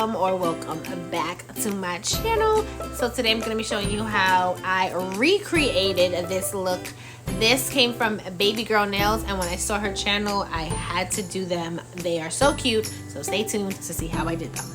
welcome or welcome back to my channel. So today I'm going to be showing you how I recreated this look. This came from Baby Girl Nails, and when I saw her channel I had to do them. They are so cute, so stay tuned to see how I did them.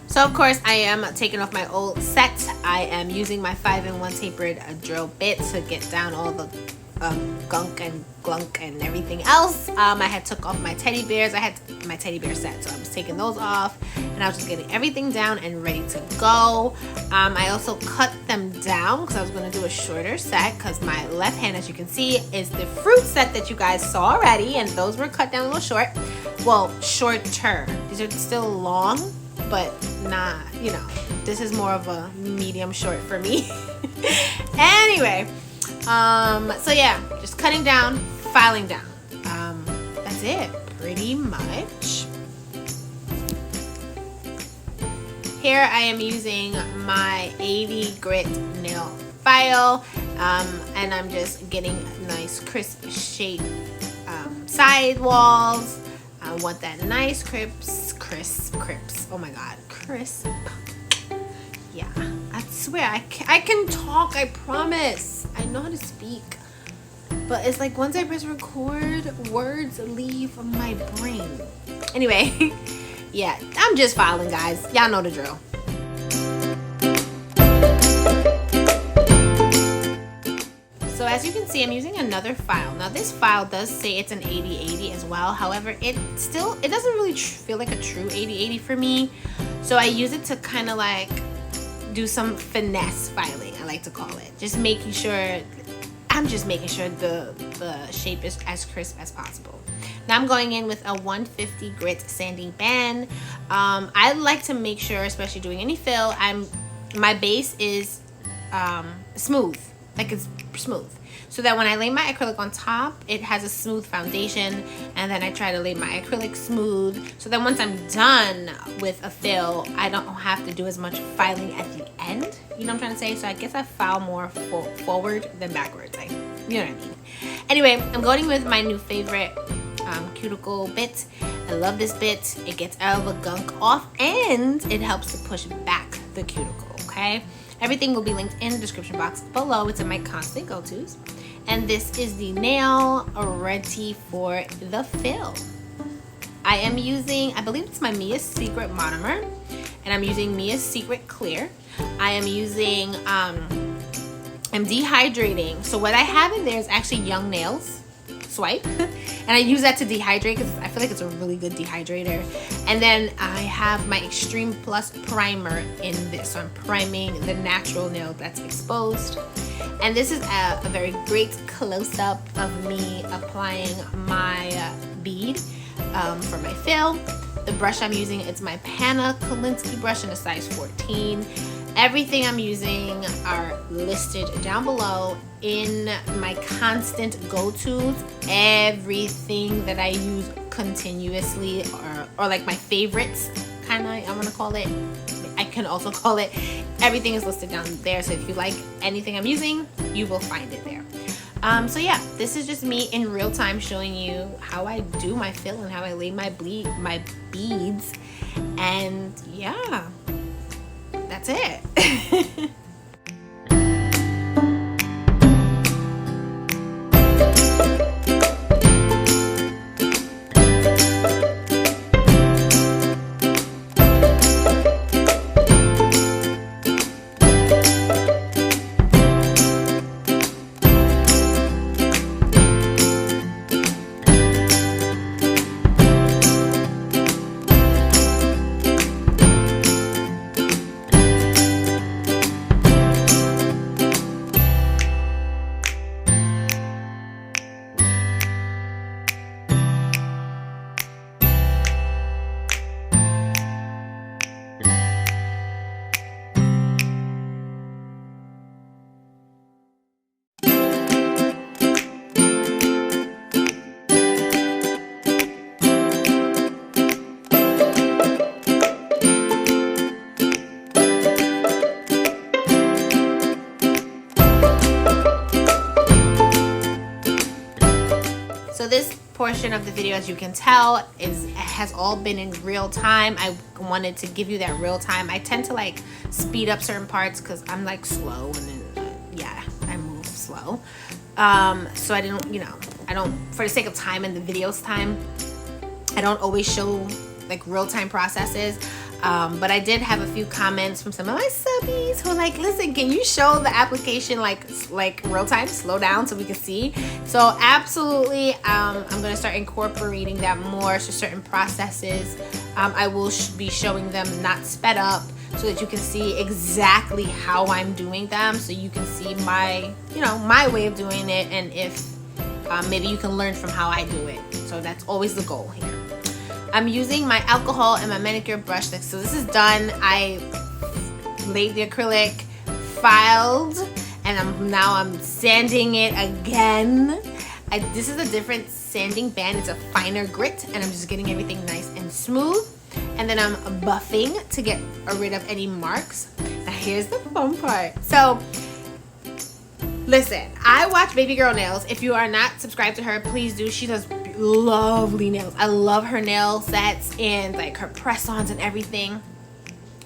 So of course I am taking off my old set. I am using my 5-in-1 tapered drill bit to get down all the gunk and glunk and everything else. I had took off my teddy bears. I had my teddy bear set, so I was taking those off and I was just getting everything down and ready to go. I also cut them down because I was going to do a shorter set because my left hand, as you can see, is the fruit set that you guys saw already, and those were cut down a little short. Well, shorter. These are still long, but not, you know, this is more of a medium short for me. Anyway, so yeah, just cutting down, filing down. That's it, pretty much. Here I am using my 80 grit nail file, and I'm just getting nice crisp shape side walls. I want that nice crisp. Oh my god, crisp. Yeah, I swear I can talk, I promise. I know how to speak, but it's like once I press record, words leave my brain. Anyway, yeah, I'm just filing, guys. Y'all know the drill. So as you can see, I'm using another file. Now this file does say it's an 80-80 as well. However, it doesn't really feel like a true 80-80 for me. So I use it to kind of like do some finesse filing, I like to call it. Just making sure, I'm just making sure the shape is as crisp as possible. Now I'm going in with a 150 grit sanding band. I like to make sure, especially doing any fill, my base is smooth. Like it's smooth, so that when I lay my acrylic on top, it has a smooth foundation, and then I try to lay my acrylic smooth, so that once I'm done with a fill, I don't have to do as much filing at the end. You know what I'm trying to say? So I guess I file more forward than backwards. Like, you know what I mean? Anyway, I'm going with my new favorite cuticle bit. I love this bit. It gets all the gunk off, and it helps to push back the cuticle. Okay. Everything will be linked in the description box below. It's in my constant go-tos. And this is the nail ready for the fill. I am using, I believe it's my Mia's Secret monomer, and I'm using Mia's Secret clear. I am using, I'm dehydrating. So what I have in there is actually Young Nails Swipe. And I use that to dehydrate because I feel like it's a really good dehydrator. And then I have my Extreme Plus primer in this. So I'm priming the natural nail that's exposed. And this is a very great close-up of me applying my bead for my fill. The brush I'm using, it's my Pana Kolinsky brush in a size 14. Everything I'm using are listed down below in my constant go-tos. Everything that I use continuously, or like my favorites, kind of, I want to call it. I can also call it. Everything is listed down there. So if you like anything I'm using, you will find it there. So yeah, this is just me in real time showing you how I do my fill and how I lay my beads. And yeah, that's it. portion of the video, as you can tell, has all been in real time. I wanted to give you that real time. I tend to like speed up certain parts because I'm like slow, and then yeah, I move slow. So I didn't, you know, I don't, for the sake of time and the video's time, I don't always show like real-time processes. But I did have a few comments from some of my subbies who are like, listen, can you show the application like real time, slow down so we can see? So absolutely, I'm gonna start incorporating that more to certain processes. I will be showing them not sped up so that you can see exactly how I'm doing them, so you can see my, you know, my way of doing it, and if maybe you can learn from how I do it. So that's always the goal here. I'm using my alcohol and my manicure brush. So this is done. I laid the acrylic, filed, and now I'm sanding it again. This is a different sanding band. It's a finer grit, and I'm just getting everything nice and smooth. And then I'm buffing to get rid of any marks. Now here's the fun part. So listen, I watch Baby Girl Nails. If you are not subscribed to her, please do. She does lovely nails. I love her nail sets and like her press-ons and everything.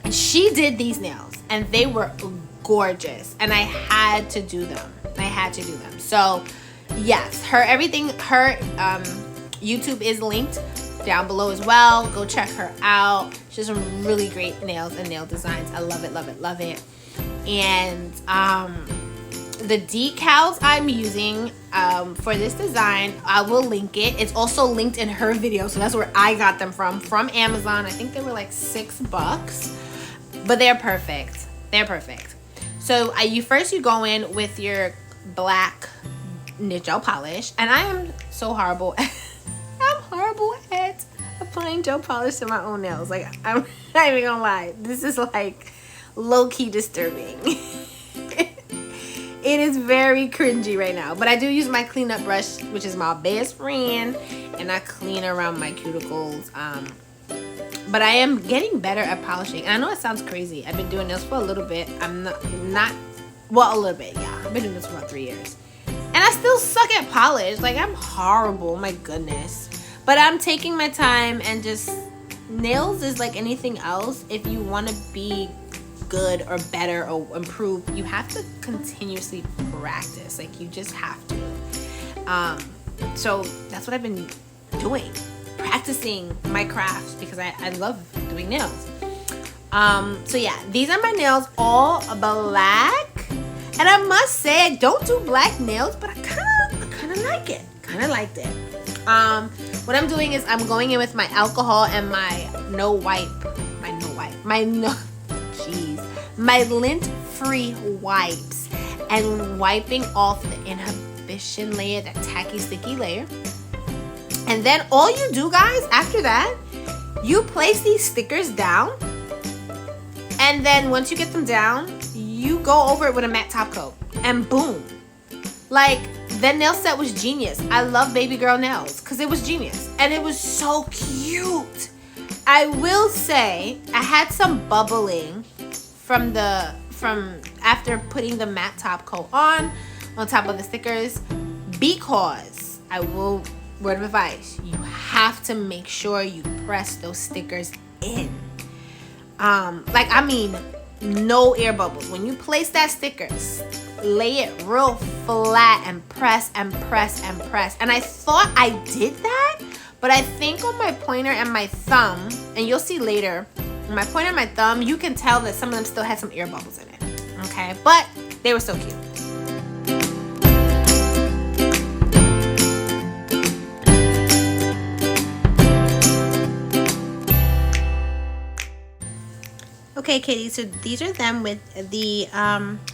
And she did these nails and they were gorgeous, and I had to do them. So yes, her YouTube is linked down below as well. Go check her out. She has some really great nails and nail designs. I love it, love it, love it. And the decals I'm using for this design, I will link it. It's also linked in her video, so that's where I got them from Amazon. I think they were like $6, but they're perfect. They're perfect. So you go in with your black knit gel polish, and I am so horrible. I'm horrible at applying gel polish to my own nails. Like, I'm not even gonna lie. This is like low-key disturbing. It is very cringy right now, but I do use my cleanup brush, which is my best friend, and I clean around my cuticles. But I am getting better at polishing. And I know it sounds crazy. I've been doing this for a little bit. I'm not well, a little bit, yeah. I've been doing this for about 3 years. And I still suck at polish. Like, I'm horrible, my goodness. But I'm taking my time, and just, nails is like anything else. If you want to be good or better or improve, you have to continuously practice. Like, you just have to. So that's what I've been doing, practicing my craft, because I love doing nails. So yeah, these are my nails, all black, and I must say I don't do black nails, but I kind of like it. What I'm doing is I'm going in with my alcohol and my lint-free wipes, and wiping off the inhibition layer, that tacky sticky layer. And then all you do, guys, after that, you place these stickers down, and then once you get them down, you go over it with a matte top coat, and boom. Like, that nail set was genius. I love Baby Girl Nails because it was genius, and it was so cute. I will say I had some bubbling from after putting the matte top coat on top of the stickers, because word of advice, you have to make sure you press those stickers in. Like, I mean, no air bubbles. When you place that sticker, lay it real flat and press and press and press. And I thought I did that, but I think on my pointer and my thumb, and you'll see later, on my pointer and my thumb, you can tell that some of them still had some air bubbles in it. Okay, but they were so cute. Okay, Katie, so these are them with the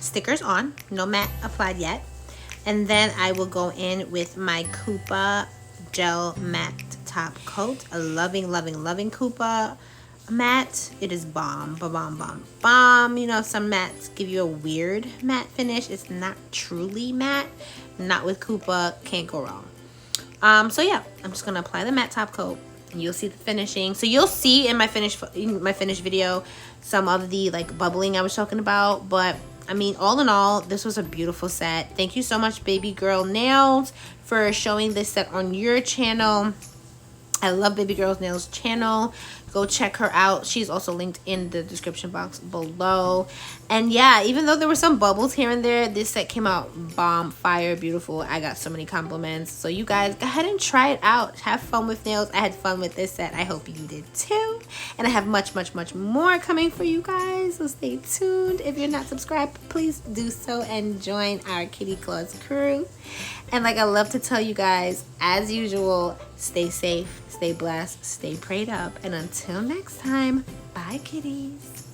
stickers on, no matte applied yet. And then I will go in with my KUPA gel matte top coat. A loving KUPA matte. It is bomb. You know, some mattes give you a weird matte finish. It's not truly matte. Not with KUPA, can't go wrong. So yeah, I'm just gonna apply the matte top coat. You'll see the finishing. So you'll see in my finished video some of the like bubbling I was talking about. But I mean, all in all, this was a beautiful set. Thank you so much, Baby Girl Nails, for showing this set on your channel. I love Baby Girls Nails channel. Go check her out. She's also linked in the description box below. And yeah, even though there were some bubbles here and there, this set came out bomb, fire, beautiful. I got so many compliments. So you guys, go ahead and try it out. Have fun with nails. I had fun with this set. I hope you did too. And I have much, much, much more coming for you guys. So stay tuned. If you're not subscribed, please do so and join our Kitty Claws crew. And like I love to tell you guys, as usual, stay safe, stay blessed, stay prayed up. And until next time, bye kitties.